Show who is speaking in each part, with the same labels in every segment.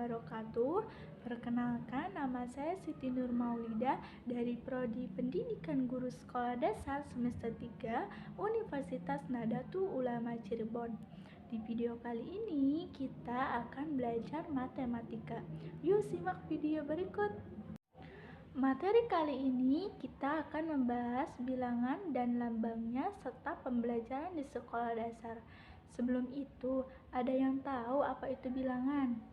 Speaker 1: wabarakatuh. Perkenalkan, nama saya Siti Nur Maulida dari Prodi Pendidikan Guru Sekolah Dasar semester 3 Universitas Nahdlatul Ulama Cirebon. Di video kali ini kita akan belajar matematika. Yuk simak video berikut. Materi kali ini kita akan membahas bilangan dan lambangnya serta pembelajaran di sekolah dasar. Sebelum itu, ada yang tahu apa itu bilangan?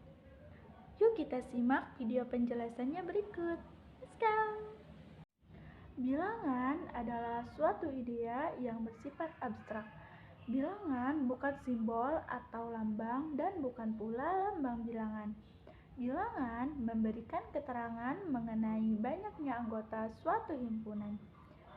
Speaker 1: Yuk kita simak video penjelasannya berikut. Let's go! Bilangan adalah suatu idea yang bersifat abstrak. Bilangan bukan simbol atau lambang dan bukan pula lambang bilangan. Bilangan memberikan keterangan mengenai banyaknya anggota suatu himpunan.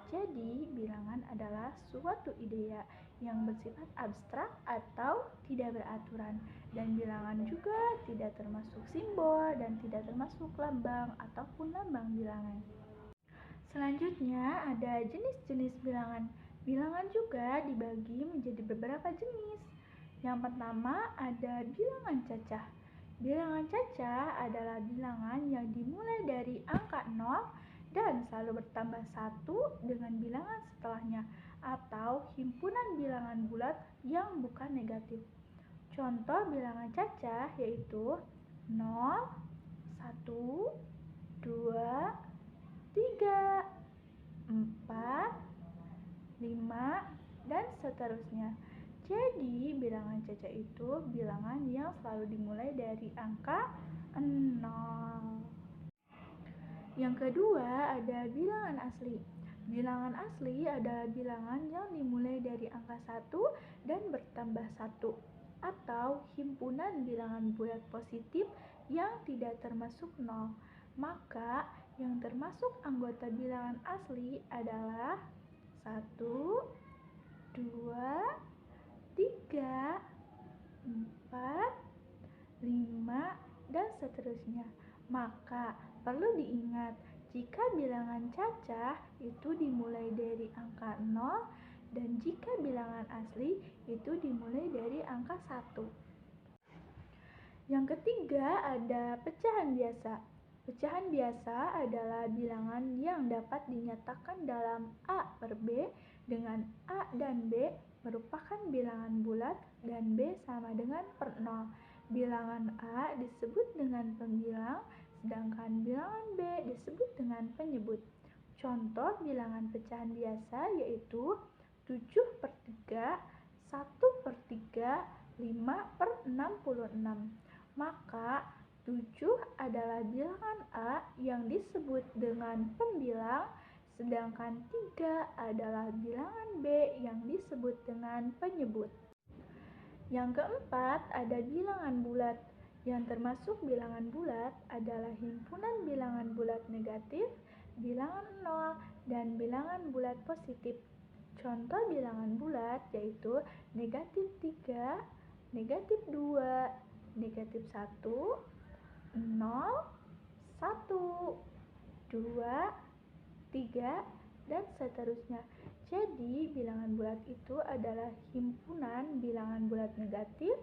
Speaker 1: Jadi, bilangan adalah suatu idea yang bersifat abstrak atau tidak beraturan. Dan bilangan juga tidak termasuk simbol dan tidak termasuk lambang ataupun lambang bilangan. Selanjutnya ada jenis-jenis bilangan. Bilangan juga dibagi menjadi beberapa jenis. Yang pertama ada bilangan cacah. Bilangan cacah adalah bilangan yang dimulai dari angka 0 dan selalu bertambah 1 dengan bilangan setelahnya atau himpunan bilangan bulat yang bukan negatif. Contoh bilangan cacah yaitu 0, 1, 2, 3, 4, 5, dan seterusnya. Jadi, bilangan cacah itu bilangan yang selalu dimulai dari angka 0. Yang kedua ada bilangan asli. Bilangan asli adalah bilangan yang dimulai dari angka 1 dan bertambah 1 atau himpunan bilangan bulat positif yang tidak termasuk 0. Maka yang termasuk anggota bilangan asli adalah 1, 2, 3, 4, 5, dan seterusnya. Maka perlu diingat, jika bilangan cacah itu dimulai dari angka 0 dan jika bilangan asli itu dimulai dari angka 1. Yang ketiga ada pecahan biasa. Pecahan biasa adalah bilangan yang dapat dinyatakan dalam A per B dengan A dan B merupakan bilangan bulat dan B sama dengan per 0. Bilangan A disebut dengan pembilang, sedangkan bilangan B disebut dengan penyebut. Contoh bilangan pecahan biasa yaitu 7 per 3, 1 per 3, 5 per 66. Maka 7 adalah bilangan A yang disebut dengan pembilang, sedangkan 3 adalah bilangan B yang disebut dengan penyebut. Yang keempat ada bilangan bulat. Yang termasuk bilangan bulat adalah himpunan bilangan bulat negatif, bilangan 0, dan bilangan bulat positif. Contoh bilangan bulat yaitu negatif 3, negatif 2, negatif 1, 0, 1, 2, 3, dan seterusnya. Jadi, bilangan bulat itu adalah himpunan bilangan bulat negatif,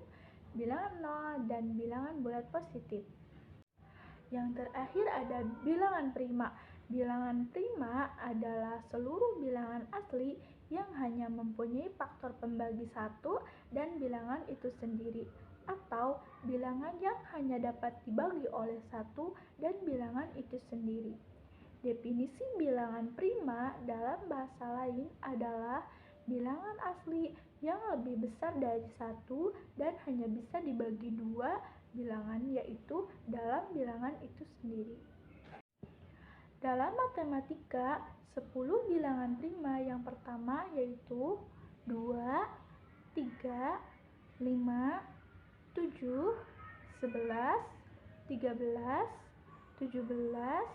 Speaker 1: bilangan 0, dan bilangan bulat positif. Yang terakhir ada bilangan prima. Bilangan prima adalah seluruh bilangan asli yang hanya mempunyai faktor pembagi 1 dan bilangan itu sendiri, atau bilangan yang hanya dapat dibagi oleh 1 dan bilangan itu sendiri. Definisi bilangan prima dalam bahasa lain adalah bilangan asli yang lebih besar dari 1 dan hanya bisa dibagi 2 bilangan, yaitu dalam bilangan itu sendiri. Dalam matematika, 10 bilangan prima yang pertama yaitu 2, 3, 5, 7, 11, 13, 17,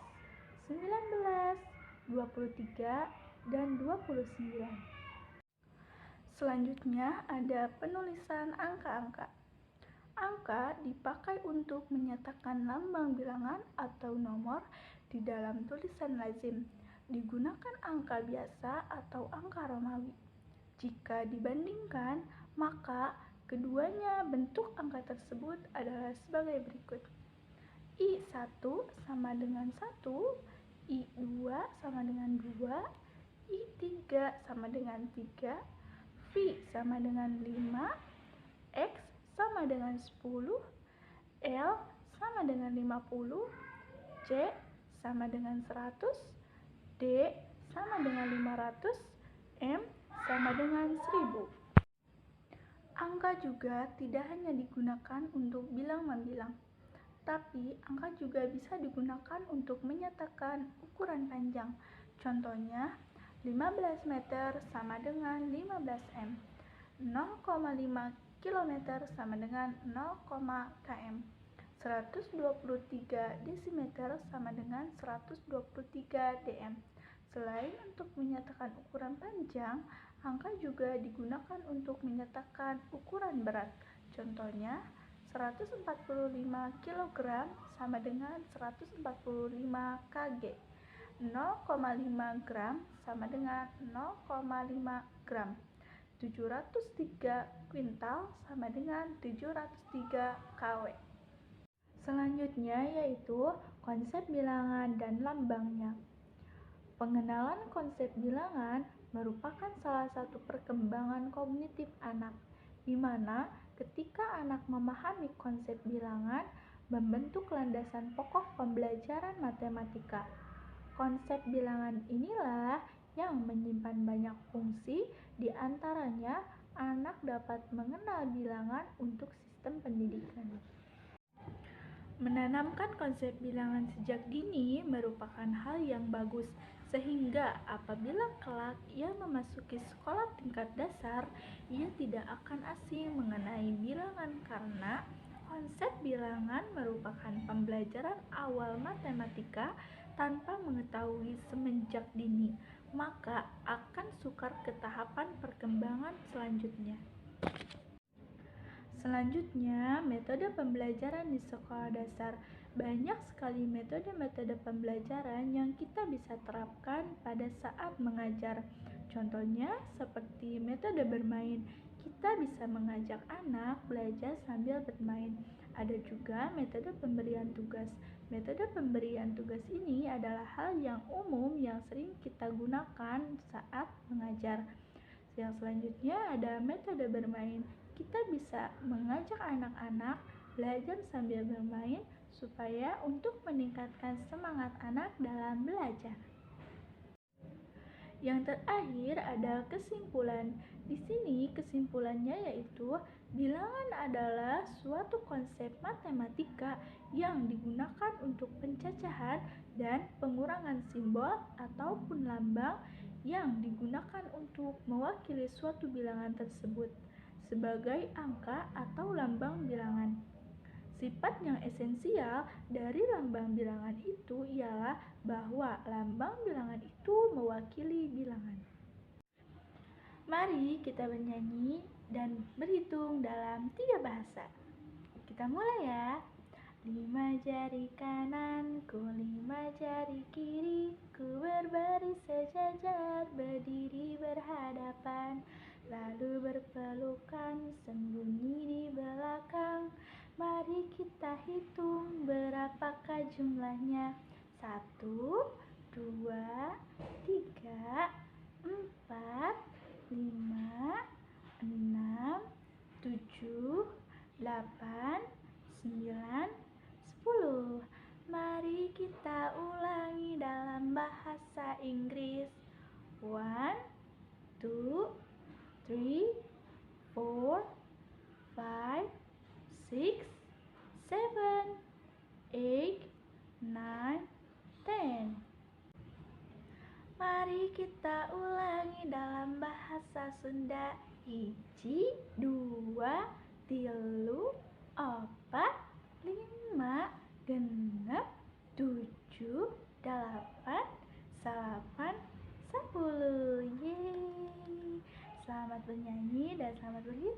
Speaker 1: 19, 23, dan 29. Selanjutnya ada penulisan angka-angka. Angka dipakai untuk menyatakan lambang bilangan atau nomor di dalam tulisan lazim. Digunakan angka biasa atau angka Romawi. Jika dibandingkan, maka keduanya bentuk angka tersebut adalah sebagai berikut. I1 sama dengan 1, I2 sama dengan 2, I3 sama dengan 3, V sama dengan 5, X sama dengan 10, L sama dengan 50, C sama dengan 100, D sama dengan 500, M sama dengan 1000. Angka juga tidak hanya digunakan untuk bilang membilang, tapi angka juga bisa digunakan untuk menyatakan ukuran panjang. Contohnya, 15 meter sama dengan 15 m, 0,5 km sama dengan 0, km, 123 desimeter sama dengan 123 dm. Selain untuk menyatakan ukuran panjang, angka juga digunakan untuk menyatakan ukuran berat. Contohnya, 145 kg sama dengan 145 kg, 0,5 gram sama dengan 0,5 gram, 703 kuintal sama dengan 703 kW. Selanjutnya yaitu konsep bilangan dan lambangnya. Pengenalan konsep bilangan merupakan salah satu perkembangan kognitif anak, di mana ketika anak memahami konsep bilangan, membentuk landasan pokok pembelajaran matematika. Konsep bilangan inilah yang menyimpan banyak fungsi, di antaranya anak dapat mengenal bilangan untuk sistem pendidikan. Menanamkan konsep bilangan sejak dini merupakan hal yang bagus, sehingga apabila kelak ia memasuki sekolah tingkat dasar, ia tidak akan asing mengenai bilangan karena konsep bilangan merupakan pembelajaran awal matematika tanpa mengetahui semenjak dini, maka akan sukar ke tahapan perkembangan selanjutnya. Selanjutnya, metode pembelajaran di sekolah dasar. Banyak sekali metode-metode pembelajaran yang kita bisa terapkan pada saat mengajar. Contohnya seperti metode bermain. Kita bisa mengajak anak belajar sambil bermain. Ada juga metode pemberian tugas. Metode pemberian tugas ini adalah hal yang umum yang sering kita gunakan saat mengajar. Yang selanjutnya ada metode bermain. Kita bisa mengajak anak-anak belajar sambil bermain supaya untuk meningkatkan semangat anak dalam belajar. Yang terakhir ada kesimpulan. Di sini kesimpulannya yaitu bilangan adalah suatu konsep matematika yang digunakan untuk pencacahan dan pengurangan simbol ataupun lambang yang digunakan untuk mewakili suatu bilangan tersebut sebagai angka atau lambang bilangan. Sifat yang esensial dari lambang bilangan itu ialah bahwa lambang bilangan itu mewakili bilangan. Mari kita bernyanyi dan berhitung dalam 3 bahasa. Kita mulai ya. 5 jari kananku, 5 jari kiriku berbaris sejajar, berdiri berhadapan, lalu berpelukan, sembunyi di belakang. Mari kita hitung berapakah jumlahnya. 1, 2, 3, 4, 5, 6, 7, 8, 9, 10. Mari kita ulangi dalam bahasa Inggris. 1, 2, 3, 4, 5, 6, 7, 8, 9, 10. Mari kita ulangi dalam bahasa Sunda. 1, 2, 3, 4, 5, 6, 7, 8, 10. Yeay. Selamat bernyanyi dan selamat berhitung.